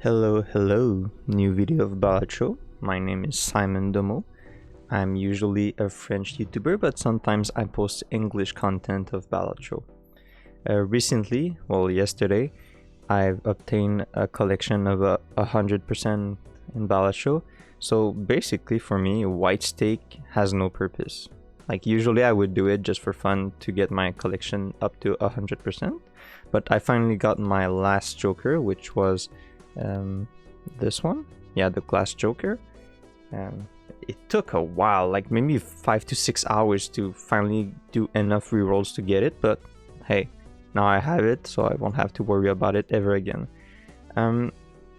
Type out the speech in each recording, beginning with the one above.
Hello, new video of Balatro. My name is Simon Domo. I'm usually a French YouTuber, but sometimes I post English content of Balatro. Recently, yesterday, I've obtained a collection of 100% in Balatro. So basically for me, white stake has no purpose. Like usually I would do it just for fun to get my collection up to 100%. But I finally got my last Joker, which was this one, the glass Joker. It took a while, like maybe 5 to 6 hours to finally do enough rerolls to get it, but hey, now I have it, so I won't have to worry about it ever again.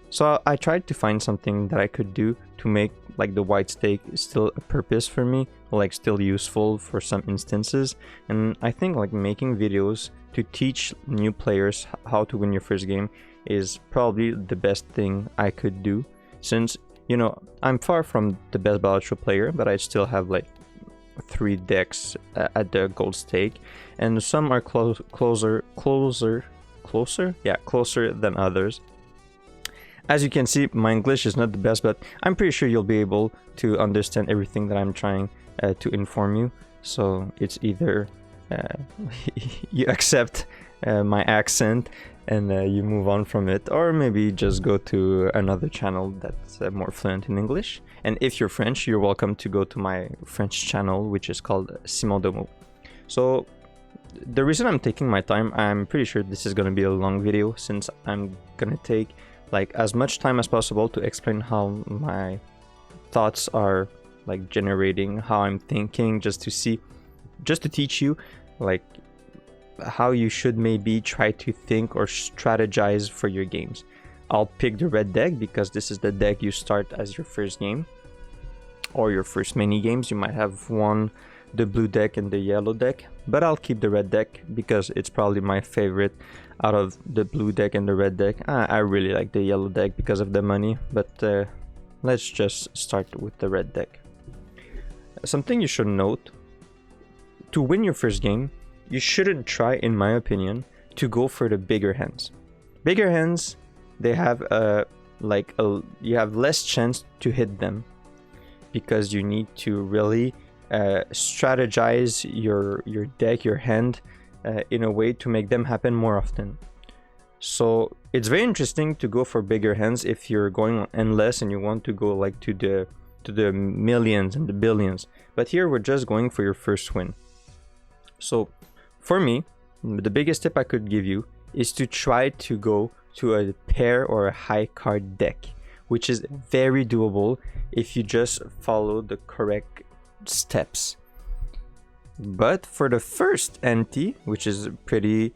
So I tried to find something that I could do to make like the white stake still a purpose for me, like still useful for some instances. And I think like making videos to teach new players how to win your first game is probably the best thing I could do, since I'm far from the best Balatro player, but I still have like 3 decks at the gold stake, and some are closer than others. As you can see, my English is not the best, but I'm pretty sure you'll be able to understand everything that I'm trying to inform you. So it's either you accept my accent and you move on from it, or maybe just go to another channel that's more fluent in English. And if you're French, you're welcome to go to my French channel, which is called Simon Domo. So the reason I'm taking my time, I'm pretty sure this is going to be a long video, since I'm going to take like as much time as possible to explain how my thoughts are like generating, how I'm thinking, just to teach you like how you should maybe try to think or strategize for your games. I'll pick the red deck because this is the deck you start as your first game or your first mini games. You might have won the blue deck and the yellow deck, but I'll keep the red deck because it's probably my favorite out of the blue deck and the red deck. I really like the yellow deck because of the money, but let's just start with the red deck. Something you should note: to win your first game, you shouldn't try, in my opinion, to go for the bigger hands. Bigger hands, they have you have less chance to hit them because you need to really strategize your deck, your hand, in a way to make them happen more often. So it's very interesting to go for bigger hands if you're going endless and you want to go like to the millions and the billions. But here we're just going for your first win. So for me, the biggest tip I could give you is to try to go to a pair or a high card deck, which is very doable if you just follow the correct steps. But for the first NT, which is pretty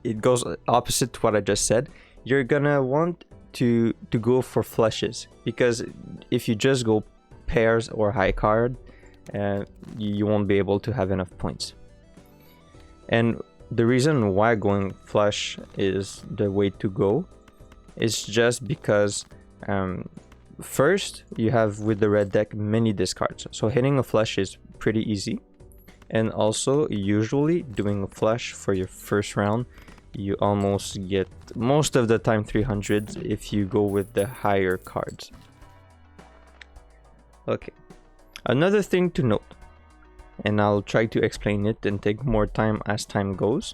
it goes opposite to what I just said, you're gonna want to go for flushes, because if you just go pairs or high card, you won't be able to have enough points. And the reason why going flush is the way to go is just because first, you have with the red deck many discards, so hitting a flush is pretty easy. And also, usually doing a flush for your first round, you almost get most of the time 300s if you go with the higher cards. Okay, another thing to note, and I'll try to explain it and take more time as time goes.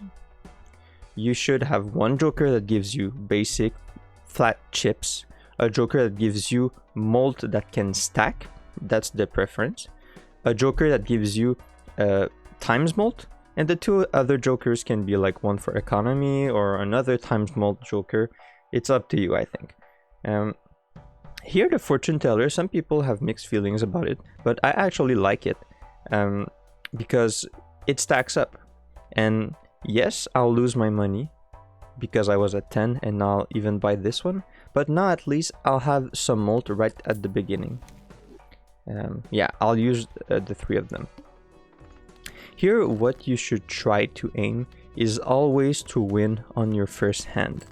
You should have one Joker that gives you basic flat chips, a Joker that gives you molt that can stack, that's the preference, a Joker that gives you times molt, and the 2 other Jokers can be like one for economy or another times molt Joker. It's up to you, I think. Here the fortune teller, some people have mixed feelings about it, but I actually like it because it stacks up. And yes, I'll lose my money because I was at 10 and now I'll even buy this one, but now at least I'll have some molt right at the beginning. I'll use the 3 of them. Here, what you should try to aim is always to win on your first hand,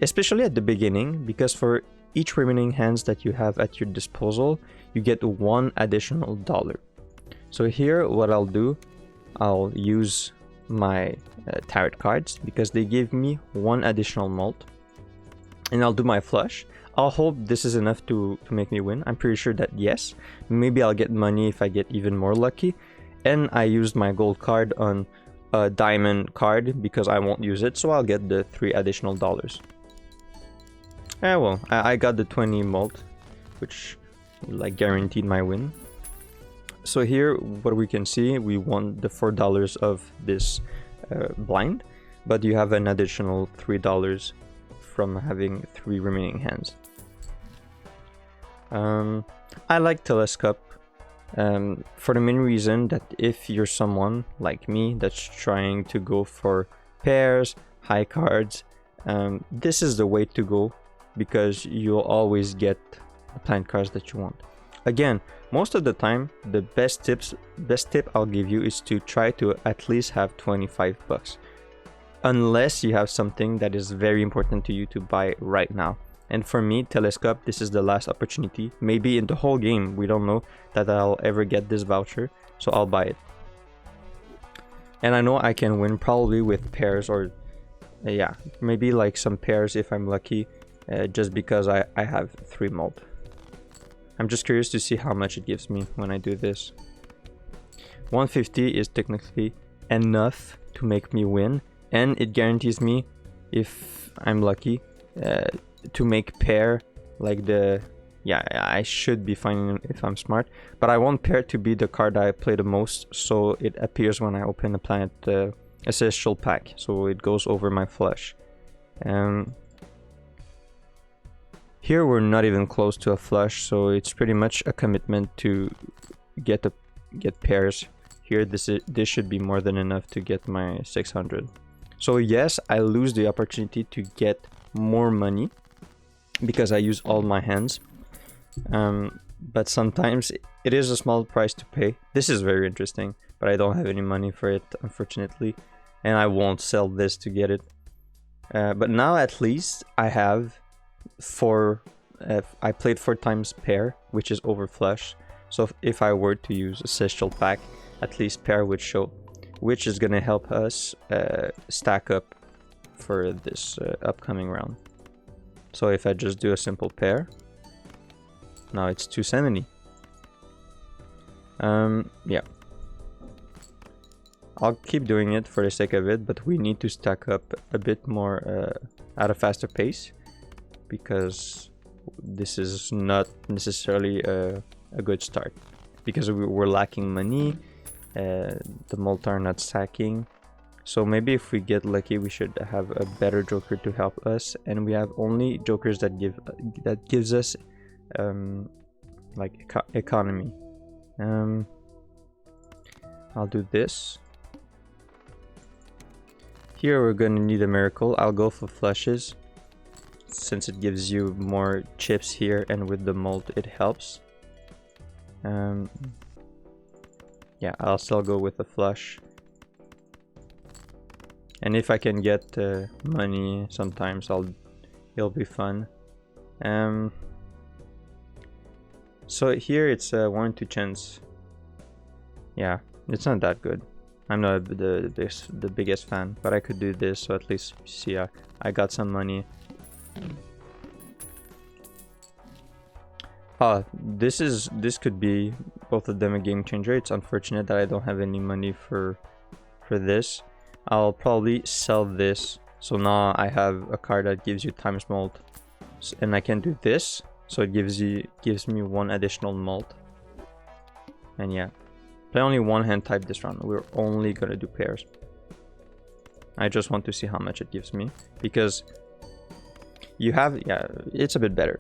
especially at the beginning, because for each remaining hands that you have at your disposal, you get 1 additional dollar. So here, what I'll do, I'll use my tarot cards because they give me 1 additional molt. and I'll do my flush. I'll hope this is enough to make me win. I'm pretty sure that yes. Maybe I'll get money if I get even more lucky. And I used my gold card on a diamond card because I won't use it, so I'll get the $3 additional. Yeah, well, I got the 20 mult, which like guaranteed my win. So here, what we can see, we won the $4 of this blind, but you have an additional $3 from having 3 remaining hands. I like Telescope for the main reason that if you're someone like me that's trying to go for pairs, high cards, this is the way to go because you'll always get the plant cards that you want. Again, most of the time, the best tip I'll give you is to try to at least have 25 bucks. Unless you have something that is very important to you to buy right now. And for me, Telescope, this is the last opportunity. Maybe in the whole game, we don't know that I'll ever get this voucher, so I'll buy it. And I know I can win probably with pairs or, yeah, maybe like some pairs if I'm lucky, just because I have 3 mult. I'm just curious to see how much it gives me when I do this. 150 is technically enough to make me win, and it guarantees me, if I'm lucky, to make pair like the... Yeah, I should be fine if I'm smart, but I want pair to be the card I play the most, so it appears when I open the planet Essential pack, so it goes over my flush. Here we're not even close to a flush, so it's pretty much a commitment to get pairs. Here this should be more than enough to get my 600. So yes, I lose the opportunity to get more money because I use all my hands. But sometimes it is a small price to pay. This is very interesting, but I don't have any money for it, unfortunately, and I won't sell this to get it. But now at least I have 4. I played 4 times pair, which is over flush. So if I were to use a Essential pack, at least pair would show, which is gonna help us stack up for this upcoming round. So if I just do a simple pair, now it's 270. Yeah. I'll keep doing it for the sake of it, but we need to stack up a bit more at a faster pace, because this is not necessarily a good start, because we're lacking money, the mult are not stacking. So maybe if we get lucky, we should have a better joker to help us, and we have only jokers that gives us like economy. I'll do this. Here we're gonna need a miracle. I'll go for flushes, since it gives you more chips here, and with the mult it helps. Yeah, I'll still go with a flush. And if I can get money, sometimes it'll be fun. So here it's 1 in 2 chance. Yeah, it's not that good. I'm not the biggest fan, but I could do this, so at least see I got some money. This could be both of them a game changer. It's unfortunate that I don't have any money for this. I'll probably sell this, so now I have a card that gives you times mult, and I can do this, so it gives me 1 additional mult. And yeah, play only 1 hand type this round. We're only gonna do pairs. I just want to see how much it gives me, because you have, yeah, it's a bit better.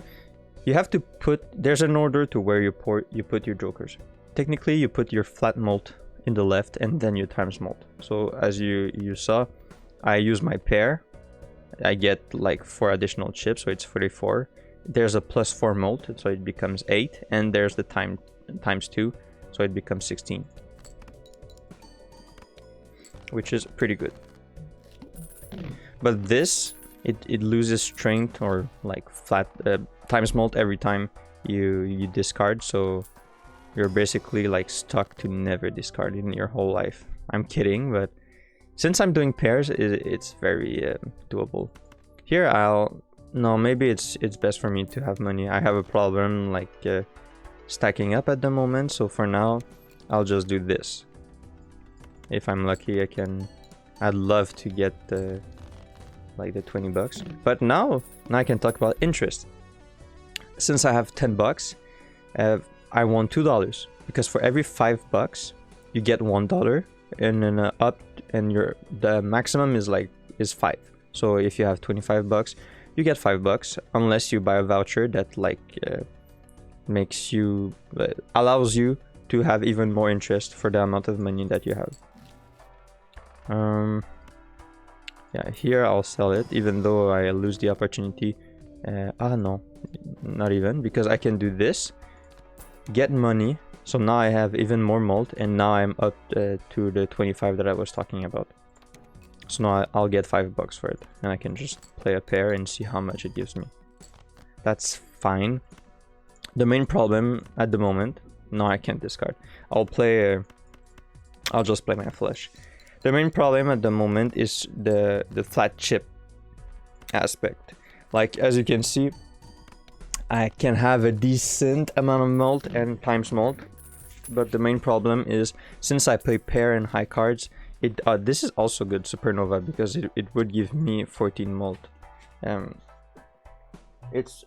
You have to put, there's an order to where you put your jokers. Technically, you put your flat mult in the left and then your times mult. So as you saw, I use my pair. I get like 4 additional chips, so it's 44. There's a +4 mult, so it becomes 8, and there's the times 2, so it becomes 16, which is pretty good. But this, it loses strength, or like flat times mult every time you discard, so you're basically like stuck to never discard in your whole life. I'm kidding, but since I'm doing pairs, it's very doable. Here I'll No, maybe it's best for me to have money. I have a problem like stacking up at the moment, so for now I'll just do this. If I'm lucky, I'd love to get like the 20 bucks. But now I can talk about interest. Since I have 10 bucks, I won $2 because for every 5 bucks you get $1, and then the maximum is 5. So if you have 25 bucks, you get 5 bucks, unless you buy a voucher that like makes you allows you to have even more interest for the amount of money that you have. Yeah, here I'll sell it, even though I lose the opportunity. No, not even, because I can do this, get money, so now I have even more malt, and now I'm up to the 25 that I was talking about. So now I'll get 5 bucks for it, and I can just play a pair and see how much it gives me. That's fine. The main problem at the moment, no, I can't discard. I'll just play my flesh. The main problem at the moment is the flat chip aspect. Like, as you can see, I can have a decent amount of malt and times malt, but the main problem is, since I play pair and high cards, this is also good Supernova, because it would give me 14 malt. It's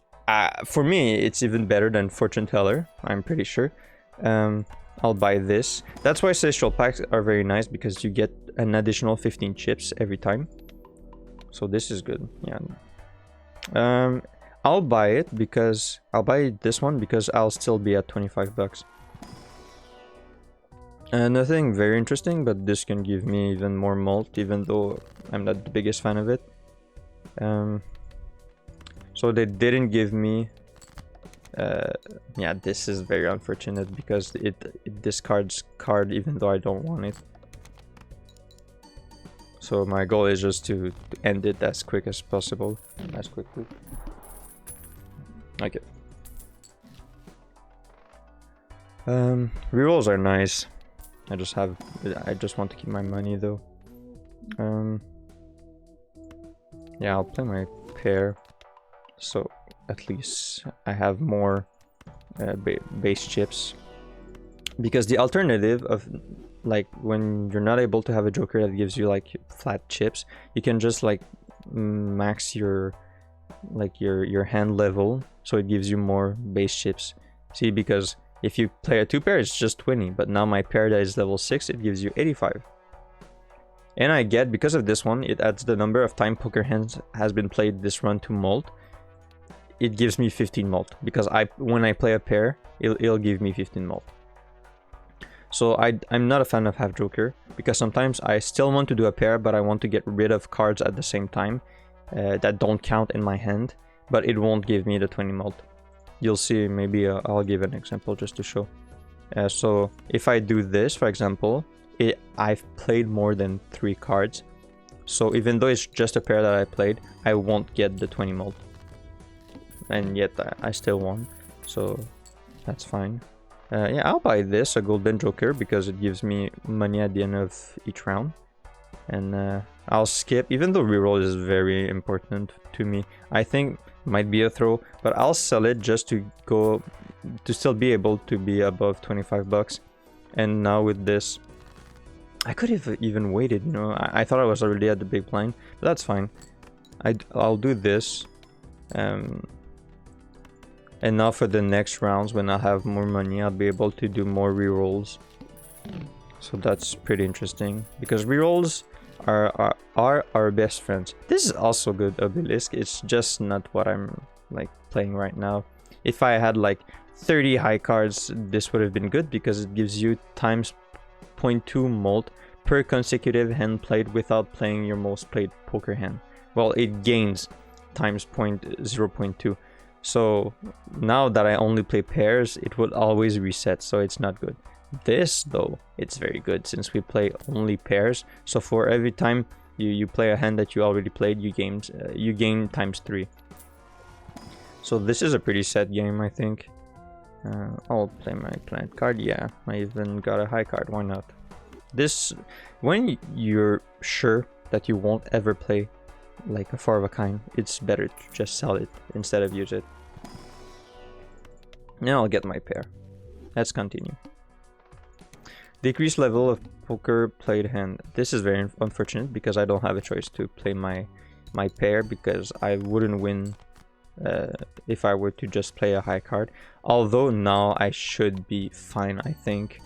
for me, it's even better than Fortune Teller, I'm pretty sure. I'll buy this. That's why Celestial Packs are very nice, because you get an additional 15 chips every time. So this is good, yeah. I'll buy it because I'll buy this one because I'll still be at 25 bucks. Nothing very interesting, but this can give me even more malt, even though I'm not the biggest fan of it. So they didn't give me... yeah, this is very unfortunate because it discards card even though I don't want it. So my goal is just to end it as quick as possible, as quickly. Okay. Rerolls are nice. I just want to keep my money though. Yeah, I'll play my pair, so at least I have more base chips. Because the alternative of, like, when you're not able to have a joker that gives you like flat chips, you can just like max your hand level, so it gives you more base chips. See, because if you play a 2-pair, it's just 20, but now my pair that is level 6, it gives you 85. And I get, because of this one, it adds the number of time poker hands has been played this run to malt. It gives me 15 malt, because when I play a pair, it'll give me 15 malt. So I'm not a fan of half joker, because sometimes I still want to do a pair, but I want to get rid of cards at the same time that don't count in my hand, but it won't give me the 20 malt. You'll see, maybe I'll give an example just to show. So if I do this, for example, I've played more than 3 cards. So even though it's just a pair that I played, I won't get the 20 malt. And yet I still won, so that's fine. Yeah, I'll buy this, a golden joker, because it gives me money at the end of each round. And I'll skip, even though reroll is very important to me. I think it might be a throw, but I'll sell it just to still be able to be above 25 bucks. And now with this, I could have even waited, you know. I thought I was already at the big blind, but that's fine. I'll do this. And now for the next rounds, when I have more money, I'll be able to do more rerolls. So that's pretty interesting, because rerolls are our best friends. This is also good Obelisk, it's just not what I'm like playing right now. If I had like 30 high cards, this would have been good, because it gives you times 0.2 malt per consecutive hand played without playing your most played poker hand. Well, it gains times 0.2. So now that I only play pairs, it will always reset, so it's not good. This though, it's very good, since we play only pairs. So for every time you play a hand that you already played, you gain times 3. So this is a pretty set game, I think. I'll play my planet card. Yeah, I even got a high card, why not? This, when you're sure that you won't ever play like a 4 of a kind, it's better to just sell it instead of use it. Now I'll get my pair. Let's continue. Decreased level of poker played hand. This is very unfortunate because I don't have a choice to play my pair, because I wouldn't win if I were to just play a high card. Although now I should be fine, I think.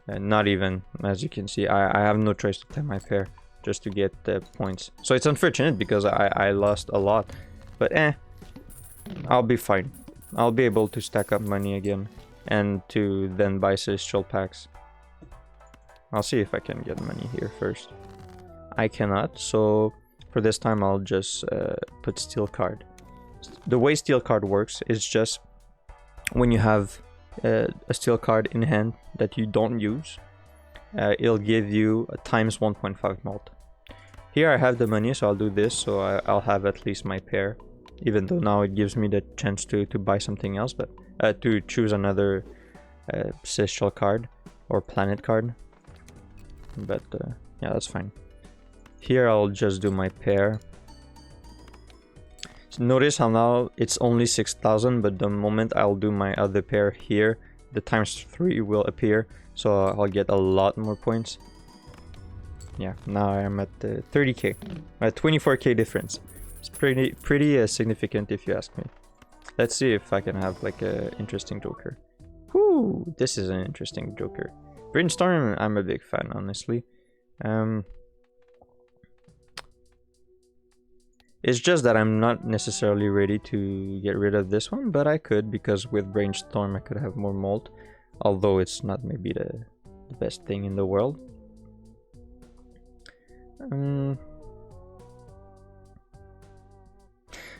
Not even, as you can see, I have no choice to play my pair just to get the points. So it's unfortunate because I lost a lot, but I'll be fine. I'll be able to stack up money again and to then buy celestial packs. I'll see if I can get money here first. I cannot, so for this time I'll just put steel card. The way steel card works is just when you have a steel card in hand that you don't use, it'll give you a times 1.5 mult. Here I have the money, so I'll do this, so I'll have at least my pair, even though now it gives me the chance to buy something else, but to choose another celestial card or planet card. But yeah, that's fine. Here I'll just do my pair. So notice how now it's only 6,000, but the moment I'll do my other pair here, the times 3 will appear, so I'll get a lot more points. Yeah, now I'm at 30k, a 24k difference. It's pretty significant if you ask me. Let's see if I can have like a interesting joker. Whoo, this is an interesting joker. Brainstorm, I'm a big fan, honestly. It's just that I'm not necessarily ready to get rid of this one, but I could, because with Brainstorm I could have more mult, although it's not maybe the best thing in the world.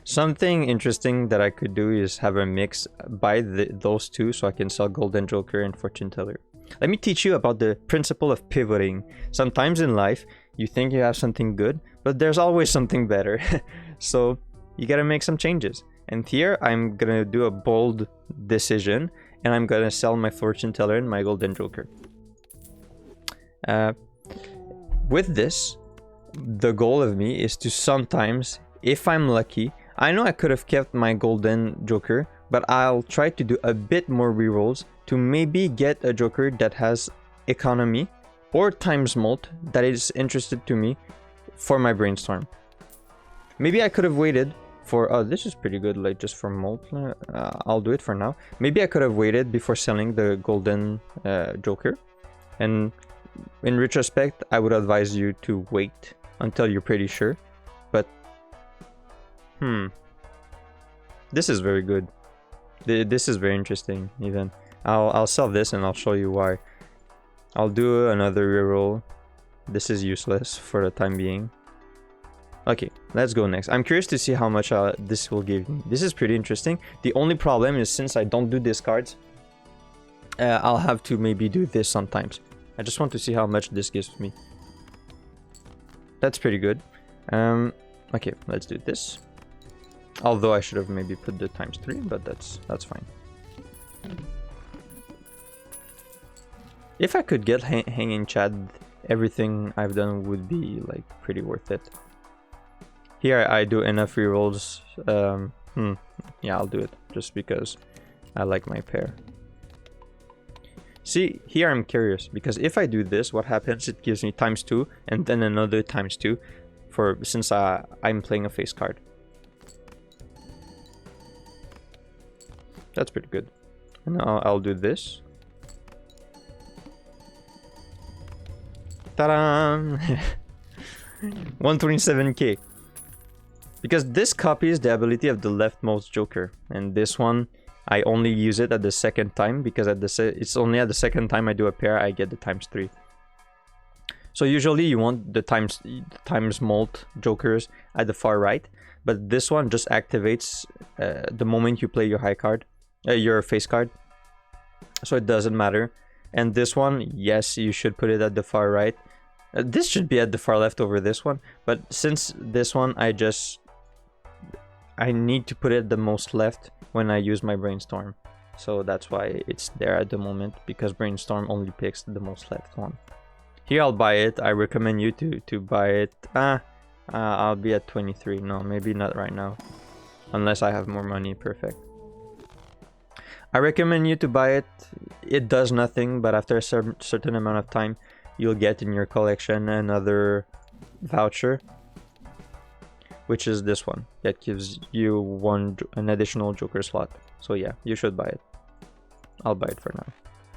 Something interesting that I could do is have a mix, buy those two so I can sell Golden Joker and Fortune Teller. Let me teach you about the principle of pivoting. Sometimes in life, you think you have something good, but there's always something better. So you gotta make some changes. And here I'm gonna do a bold decision, and I'm gonna sell my Fortune Teller and my Golden Joker. With this, the goal of me is to sometimes, if I'm lucky, I know I could have kept my Golden Joker, but I'll try to do a bit more rerolls to maybe get a Joker that has economy or times mult that is interested to me for my Brainstorm. Maybe I could have waited for, oh, this is pretty good, like just for mult. I'll do it for now. Maybe I could have waited before selling the Golden Joker. And in retrospect, I would advise you to wait until you're pretty sure. But, this is very good. This is very interesting, even. I'll sell this and I'll show you why. I'll do another reroll. This is useless for the time being. Okay, let's go next. I'm curious to see how much this will give me. This is pretty interesting. The only problem is, since I don't do discards, I'll have to maybe do this sometimes. I just want to see how much this gives me. That's pretty good. Okay, let's do this. Although I should have maybe put the times 3, but that's fine. If I could get Hanging Chad, everything I've done would be like pretty worth it. Here I do enough rerolls. Yeah, I'll do it just because I like my pair. See, here I'm curious, because if I do this, what happens? It gives me times 2 and then another times 2 since I'm playing a face card. That's pretty good. And I'll do this. Ta-da! 127k. Because this copies the ability of the leftmost Joker, and this one I only use it at the second time, because it's only at the second time I do a pair I get the times 3. So usually you want the times mult Jokers at the far right, but this one just activates the moment you play your high card, your face card. So it doesn't matter. And this one, yes, you should put it at the far right. This should be at the far left over this one, but since this one I need to put it the most left when I use my Brainstorm. So that's why it's there at the moment, because Brainstorm only picks the most left one. Here I'll buy it. I recommend you to buy it. I'll be at 23. No, maybe not right now. Unless I have more money. Perfect. I recommend you to buy it. It does nothing, but after a certain amount of time, you'll get in your collection another voucher, which is this one that gives you an additional Joker slot. So yeah, you should buy it. I'll buy it for now,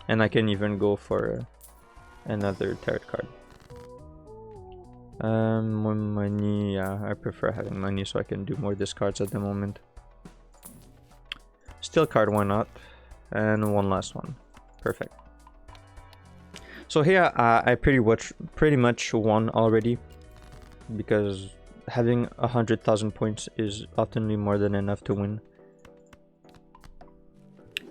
and I can even go for another tarot card. More money. Yeah, I prefer having money so I can do more discards at the moment. Steel card, why not? And one last one. Perfect. So here I pretty much won already, because having 100,000 points is often more than enough to win.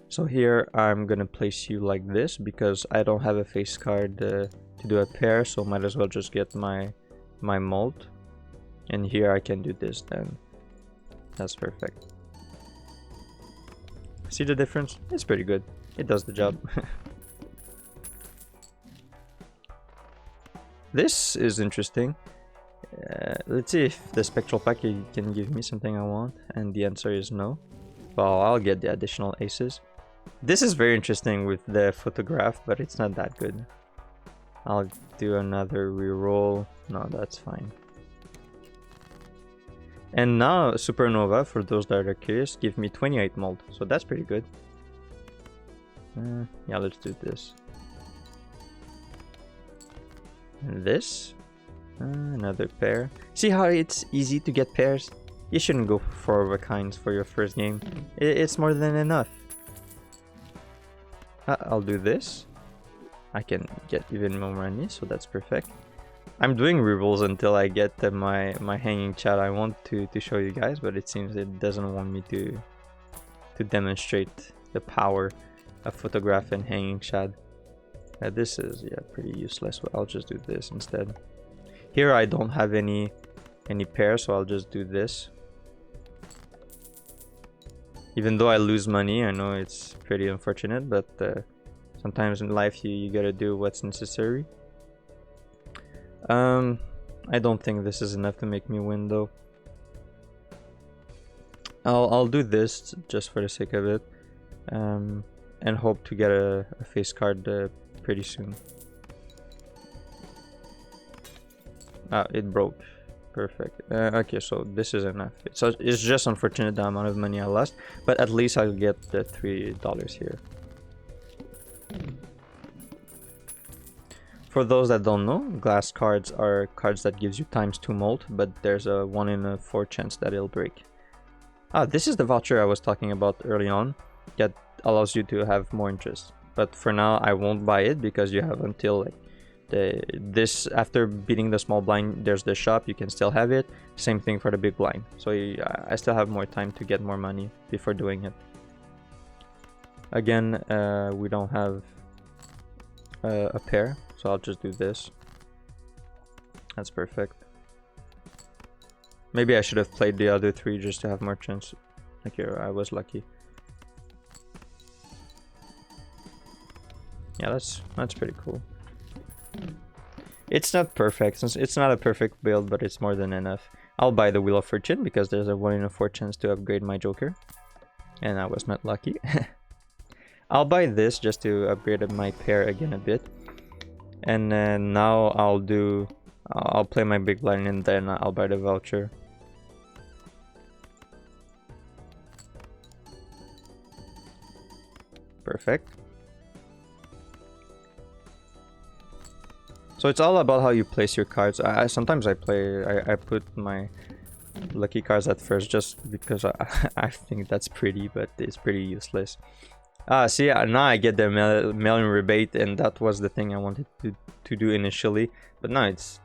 So here I'm gonna place you like this because I don't have a face card to do a pair, so might as well just get my mold. And here I can do this then. That's perfect. See the difference? It's pretty good. It does the job. This is interesting. Let's see if the spectral pack can give me something I want, and the answer is no. Well, I'll get the additional aces. This is very interesting with the photograph, but it's not that good. I'll do another reroll. No, that's fine. And now Supernova, for those that are curious, give me 28 mold, so that's pretty good. Yeah, let's do this. And this. Another pair. See how it's easy to get pairs? You shouldn't go for 4-of-a-kinds for your first game. It's more than enough. I'll do this. I can get even more money, so that's perfect. I'm doing rerolls until I get my hanging chat I want to show you guys, but it seems it doesn't want me to demonstrate the power of photograph and hanging chat. This is pretty useless, but I'll just do this instead. Here I don't have any pairs, so I'll just do this. Even though I lose money, I know it's pretty unfortunate, but sometimes in life you gotta do what's necessary. I don't think this is enough to make me win though. I'll do this just for the sake of it, and hope to get a face card pretty soon. It broke. Perfect. Okay, so this is enough. It's just unfortunate the amount of money I lost, but at least I'll get the $3 here. For those that don't know, glass cards are cards that gives you ×2 mold, but there's a 1 in a 4 chance that it'll break. This is the voucher I was talking about early on that allows you to have more interest. But for now, I won't buy it because you have until like this after beating the small blind. There's the shop, you can still have it. Same thing for the big blind. So I still have more time to get more money before doing it. Again, we don't have a pair, so I'll just do this. That's perfect. Maybe I should have played the other 3 just to have more chance. Okay, I was lucky. Yeah, that's pretty cool. It's not perfect, it's not a perfect build, but it's more than enough. I'll buy the Wheel of Fortune because there's a 1 in a 4 chance to upgrade my Joker, and I was not lucky. I'll buy this just to upgrade my pair again a bit, and now I'll play my big blind and then I'll buy the voucher. Perfect. So it's all about how you place your cards. Sometimes I put my lucky cards at first just because I think that's pretty, but it's pretty useless. See, now I get the mail-in rebate, and that was the thing I wanted to do initially, but now it's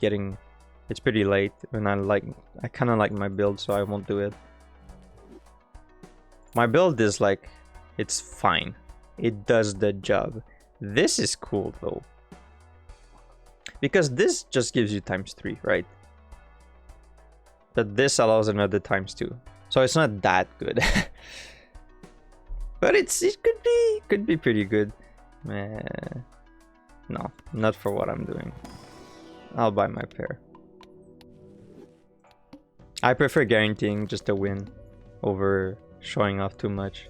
pretty late, and I kind of like my build, so I won't do it. My build is like, it's fine. It does the job. This is cool though, because this just gives you ×3, right? But this allows another ×2, so it's not that good. But it could be pretty good. No, not for what I'm doing. I'll buy my pair. I prefer guaranteeing just a win over showing off too much.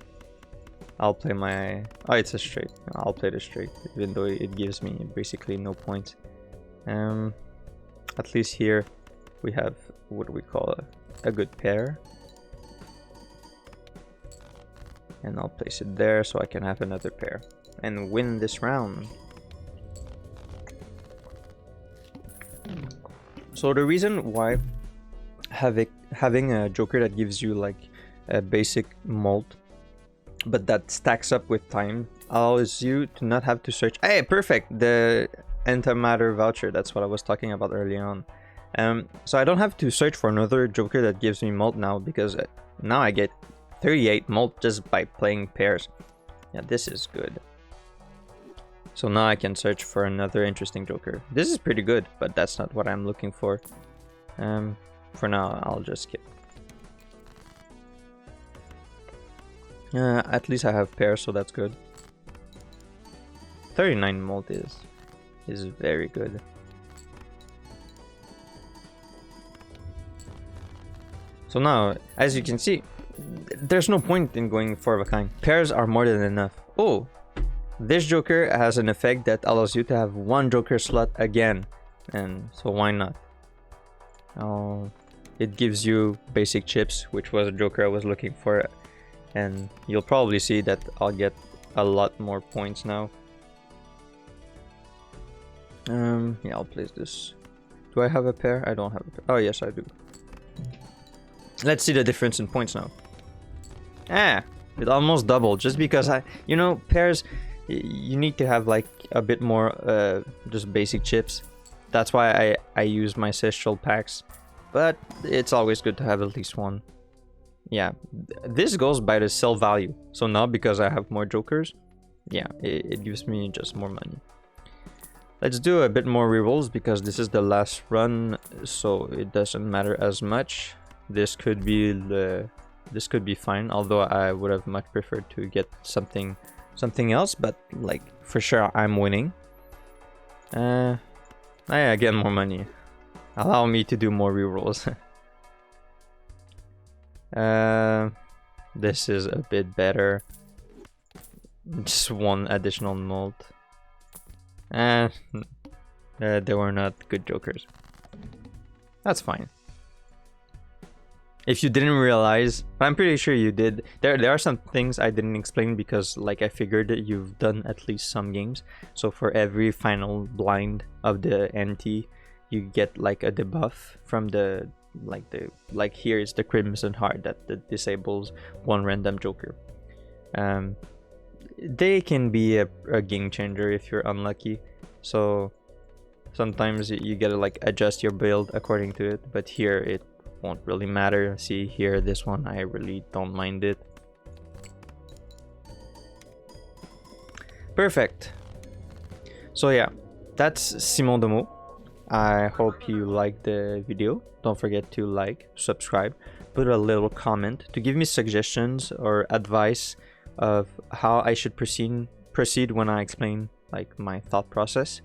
I'll play my... Oh, it's a straight. I'll play the straight, even though it gives me basically no points. At least here we have, what do we call a good pair. And I'll place it there so I can have another pair and win this round. So the reason why having a joker that gives you like a basic mult, but that stacks up with time, allows you to not have to search. Hey, perfect! The antimatter voucher, that's what I was talking about early on. So I don't have to search for another joker that gives me mult now, because now I get 38 mult just by playing pairs. Yeah, this is good. So now I can search for another interesting joker. This is pretty good, but that's not what I'm looking for. For now, I'll just skip. At least I have pairs, so that's good. 39 mult is very good. So now, as you can see, there's no point in going 4 of a kind. Pairs are more than enough. Oh, this joker has an effect that allows you to have 1 joker slot again, and so why not? Oh, it gives you basic chips, which was a joker I was looking for, and you'll probably see that I'll get a lot more points now. Yeah, I'll place this. Do I have a pair? I don't have a pair. Oh yes, I do. Let's see the difference in points now. It almost doubled, just because pairs, you need to have like a bit more just basic chips. That's why I use my Cestral packs, but it's always good to have at least one. Yeah, this goes by the sell value. So now, because I have more jokers, yeah, it gives me just more money. Let's do a bit more rerolls, because this is the last run, so it doesn't matter as much. This could be fine, although I would have much preferred to get something else, but like for sure I'm winning. I get more money. Allow me to do more rerolls. This is a bit better. Just 1 additional mult. They were not good jokers. That's fine. If you didn't realize, but I'm pretty sure you did, there are some things I didn't explain, because like I figured that you've done at least some games. So for every final blind of the NT, you get like a debuff from the like here is the Crimson Heart that disables 1 random joker. They can be a game changer if you're unlucky. So sometimes you gotta like adjust your build according to it, but here it won't really matter. See here, this one I really don't mind it. Perfect. So yeah, that's Simon Demo. I hope you liked the video. Don't forget to like, subscribe, put a little comment to give me suggestions or advice of how I should proceed when I explain like my thought process.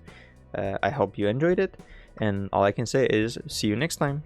I hope you enjoyed it, and all I can say is see you next time.